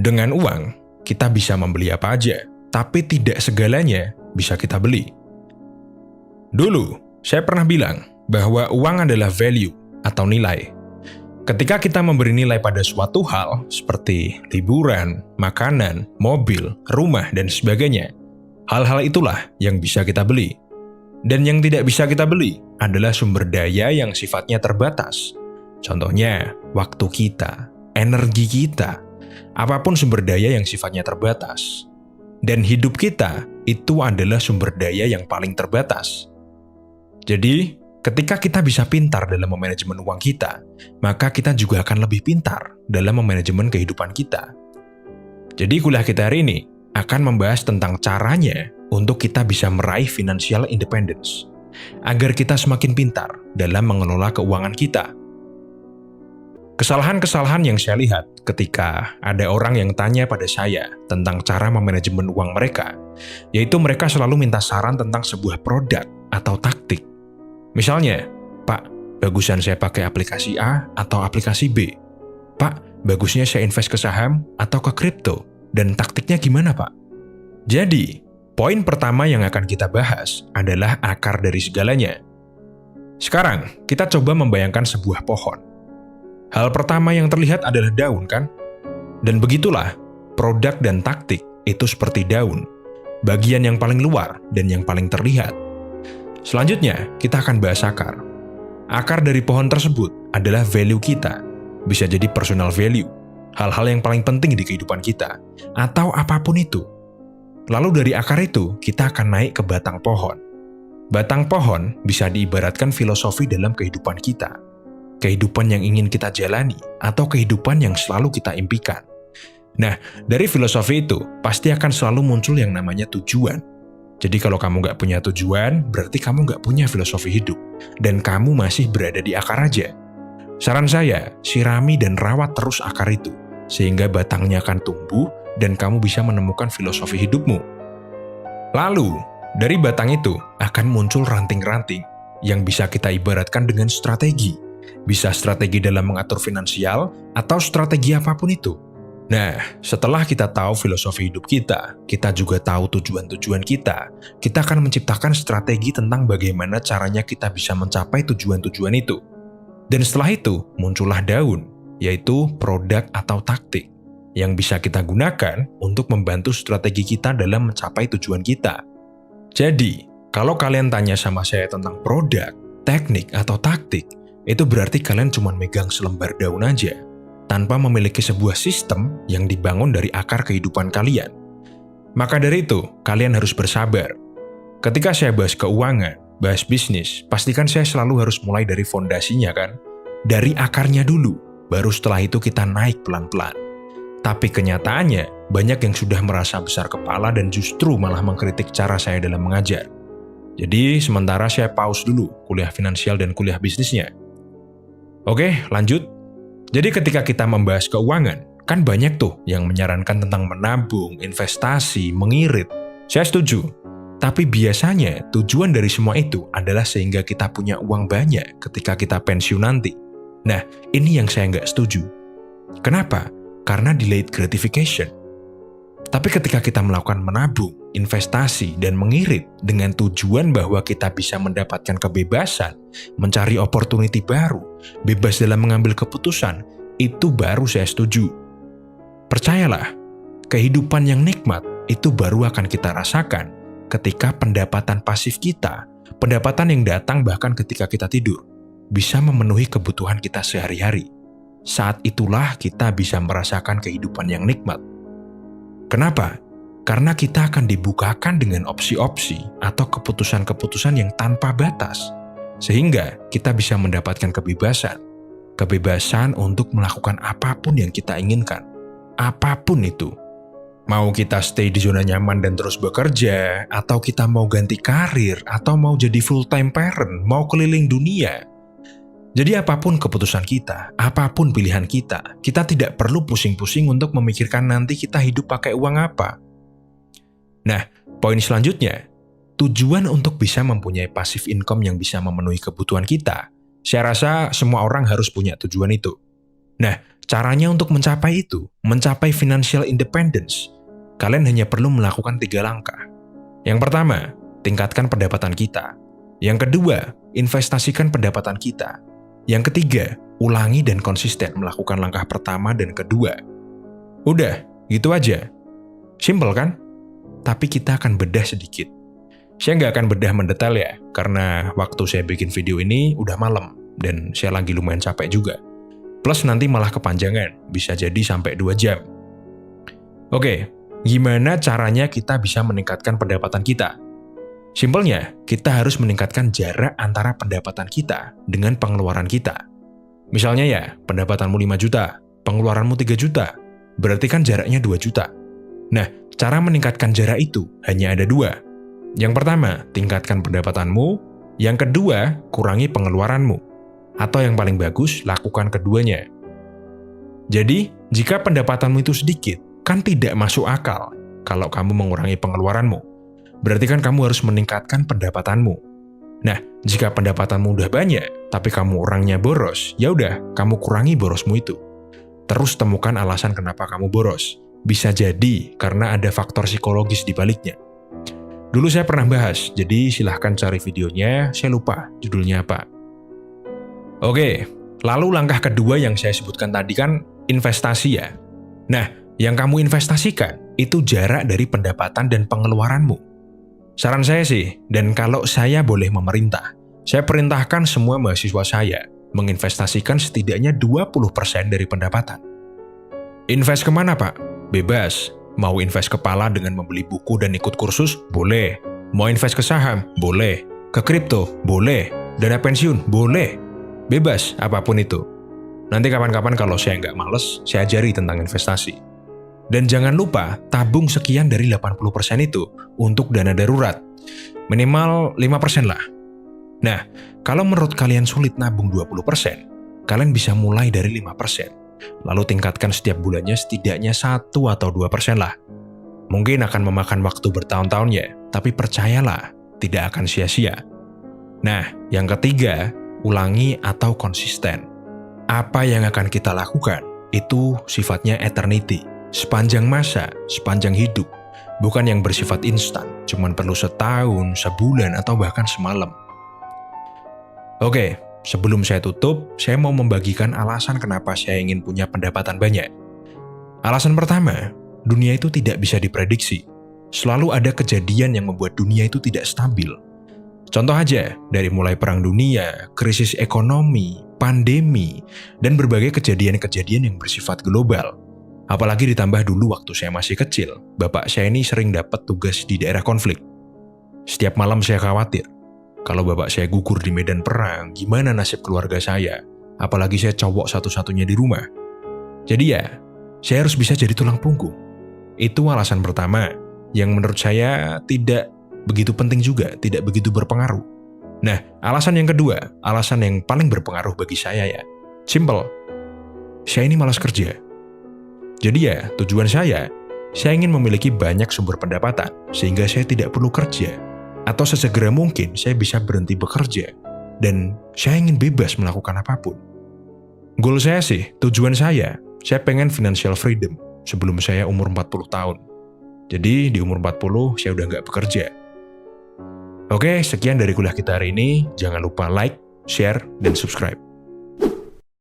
Dengan uang, kita bisa membeli apa aja, tapi tidak segalanya bisa kita beli. Dulu, saya pernah bilang bahwa uang adalah value atau nilai. Ketika kita memberi nilai pada suatu hal, seperti liburan, makanan, mobil, rumah, dan sebagainya, hal-hal itulah yang bisa kita beli. Dan yang tidak bisa kita beli adalah sumber daya yang sifatnya terbatas. Contohnya, waktu kita, energi kita, apapun sumber daya yang sifatnya terbatas. Dan hidup kita itu adalah sumber daya yang paling terbatas. Jadi, ketika kita bisa pintar dalam memanajemen uang kita, maka kita juga akan lebih pintar dalam memanajemen kehidupan kita. Jadi kuliah kita hari ini akan membahas tentang caranya untuk kita bisa meraih financial independence, agar kita semakin pintar dalam mengelola keuangan kita. Kesalahan-kesalahan yang saya lihat ketika ada orang yang tanya pada saya tentang cara memanajemen uang mereka, yaitu mereka selalu minta saran tentang sebuah produk atau taktik. Misalnya, Pak, bagusan saya pakai aplikasi A atau aplikasi B? Pak, bagusnya saya invest ke saham atau ke kripto? Dan taktiknya gimana, Pak? Jadi, poin pertama yang akan kita bahas adalah akar dari segalanya. Sekarang, kita coba membayangkan sebuah pohon. Hal pertama yang terlihat adalah daun, kan? Dan begitulah, produk dan taktik itu seperti daun, bagian yang paling luar dan yang paling terlihat. Selanjutnya, kita akan bahas akar. Akar dari pohon tersebut adalah value kita, bisa jadi personal value, hal-hal yang paling penting di kehidupan kita, atau apapun itu. Lalu dari akar itu, kita akan naik ke batang pohon. Batang pohon bisa diibaratkan filosofi dalam kehidupan kita. Kehidupan yang ingin kita jalani, atau kehidupan yang selalu kita impikan. Nah, dari filosofi itu, pasti akan selalu muncul yang namanya tujuan. Jadi kalau kamu nggak punya tujuan, berarti kamu nggak punya filosofi hidup. Dan kamu masih berada di akar aja. Saran saya, sirami dan rawat terus akar itu, sehingga batangnya akan tumbuh, dan kamu bisa menemukan filosofi hidupmu. Lalu, dari batang itu akan muncul ranting-ranting, yang bisa kita ibaratkan dengan strategi. Bisa strategi dalam mengatur finansial, atau strategi apapun itu. Nah, setelah kita tahu filosofi hidup kita juga tahu tujuan-tujuan kita akan menciptakan strategi tentang bagaimana caranya kita bisa mencapai tujuan-tujuan itu. Dan setelah itu, muncullah daun, yaitu produk atau taktik, yang bisa kita gunakan untuk membantu strategi kita dalam mencapai tujuan kita. Jadi, kalau kalian tanya sama saya tentang produk, teknik, atau taktik, itu berarti kalian cuma megang selembar daun aja, tanpa memiliki sebuah sistem yang dibangun dari akar kehidupan kalian. Maka dari itu, kalian harus bersabar. Ketika saya bahas keuangan, bahas bisnis, pastikan saya selalu harus mulai dari fondasinya kan? Dari akarnya dulu, baru setelah itu kita naik pelan-pelan. Tapi kenyataannya, banyak yang sudah merasa besar kepala dan justru malah mengkritik cara saya dalam mengajar. Jadi, sementara saya pause dulu kuliah finansial dan kuliah bisnisnya. Oke, lanjut. Jadi ketika kita membahas keuangan, kan banyak tuh yang menyarankan tentang menabung, investasi, mengirit. Saya setuju. Tapi biasanya tujuan dari semua itu adalah sehingga kita punya uang banyak ketika kita pensiun nanti. Nah, ini yang saya nggak setuju. Kenapa? Karena delayed gratification. Tapi ketika kita melakukan menabung, investasi, dan mengirit dengan tujuan bahwa kita bisa mendapatkan kebebasan, mencari opportunity baru, bebas dalam mengambil keputusan, itu baru saya setuju. Percayalah, kehidupan yang nikmat itu baru akan kita rasakan ketika pendapatan pasif kita, pendapatan yang datang bahkan ketika kita tidur, bisa memenuhi kebutuhan kita sehari-hari. Saat itulah kita bisa merasakan kehidupan yang nikmat. Kenapa? Karena kita akan dibukakan dengan opsi-opsi atau keputusan-keputusan yang tanpa batas. Sehingga kita bisa mendapatkan kebebasan. Kebebasan untuk melakukan apapun yang kita inginkan. Apapun itu. Mau kita stay di zona nyaman dan terus bekerja, atau kita mau ganti karir, atau mau jadi full-time parent, mau keliling dunia. Jadi apapun keputusan kita, apapun pilihan kita tidak perlu pusing-pusing untuk memikirkan nanti kita hidup pakai uang apa. Nah, poin selanjutnya, tujuan untuk bisa mempunyai passive income yang bisa memenuhi kebutuhan kita, saya rasa semua orang harus punya tujuan itu. Nah, caranya untuk mencapai itu, mencapai financial independence, kalian hanya perlu melakukan 3 langkah. Yang pertama, tingkatkan pendapatan kita. Yang kedua, investasikan pendapatan kita. Yang ketiga, ulangi dan konsisten melakukan langkah pertama dan kedua. Udah, gitu aja. Simple kan? Tapi kita akan bedah sedikit. Saya nggak akan bedah mendetail ya, karena waktu saya bikin video ini udah malam, dan saya lagi lumayan capek juga. Plus nanti malah kepanjangan, bisa jadi sampai 2 jam. Oke, gimana caranya kita bisa meningkatkan pendapatan kita? Simpelnya, kita harus meningkatkan jarak antara pendapatan kita dengan pengeluaran kita. Misalnya ya, pendapatanmu 5 juta, pengeluaranmu 3 juta, berarti kan jaraknya 2 juta. Nah, cara meningkatkan jarak itu hanya ada 2. Yang pertama, tingkatkan pendapatanmu. Yang kedua, kurangi pengeluaranmu. Atau yang paling bagus, lakukan keduanya. Jadi, jika pendapatanmu itu sedikit, kan tidak masuk akal kalau kamu mengurangi pengeluaranmu. Berarti kan kamu harus meningkatkan pendapatanmu. Nah, jika pendapatanmu udah banyak, tapi kamu orangnya boros, ya udah, kamu kurangi borosmu itu. Terus temukan alasan kenapa kamu boros. Bisa jadi karena ada faktor psikologis di baliknya. Dulu saya pernah bahas, jadi silahkan cari videonya, saya lupa judulnya apa. Oke, lalu langkah kedua yang saya sebutkan tadi kan investasi ya. Nah, yang kamu investasikan itu jarak dari pendapatan dan pengeluaranmu. Saran saya sih, dan kalau saya boleh memerintah, saya perintahkan semua mahasiswa saya menginvestasikan setidaknya 20% dari pendapatan. Invest kemana Pak? Bebas. Mau invest kepala dengan membeli buku dan ikut kursus? Boleh. Mau invest ke saham? Boleh. Ke kripto? Boleh. Dana pensiun? Boleh. Bebas, apapun itu. Nanti kapan-kapan kalau saya nggak males, saya ajari tentang investasi. Dan jangan lupa, tabung sekian dari 80% itu untuk dana darurat. Minimal 5% lah. Nah, kalau menurut kalian sulit nabung 20%, kalian bisa mulai dari 5%. Lalu tingkatkan setiap bulannya setidaknya 1 atau 2% lah. Mungkin akan memakan waktu bertahun-tahun ya, tapi percayalah, tidak akan sia-sia. Nah, yang ketiga, ulangi atau konsisten. Apa yang akan kita lakukan, itu sifatnya eternity. Sepanjang masa, sepanjang hidup. Bukan yang bersifat instan, cuman perlu setahun, sebulan, atau bahkan semalam. Oke. Sebelum saya tutup, saya mau membagikan alasan kenapa saya ingin punya pendapatan banyak. Alasan pertama, dunia itu tidak bisa diprediksi. Selalu ada kejadian yang membuat dunia itu tidak stabil. Contoh aja, dari mulai perang dunia, krisis ekonomi, pandemi, dan berbagai kejadian-kejadian yang bersifat global. Apalagi ditambah dulu waktu saya masih kecil, bapak saya ini sering dapat tugas di daerah konflik. Setiap malam saya khawatir, kalau bapak saya gugur di medan perang, gimana nasib keluarga saya? Apalagi saya cowok satu-satunya di rumah. Jadi ya, saya harus bisa jadi tulang punggung. Itu alasan pertama, yang menurut saya tidak begitu penting juga, tidak begitu berpengaruh. Nah, alasan yang kedua, alasan yang paling berpengaruh bagi saya ya, simple. Saya ini malas kerja. Jadi ya, tujuan saya ingin memiliki banyak sumber pendapatan, sehingga saya tidak perlu kerja. Atau sesegera mungkin saya bisa berhenti bekerja, dan saya ingin bebas melakukan apapun. Goal saya sih, tujuan saya pengen financial freedom sebelum saya umur 40 tahun. Jadi di umur 40 saya udah nggak bekerja. Oke, sekian dari kuliah kita hari ini. Jangan lupa like, share, dan subscribe.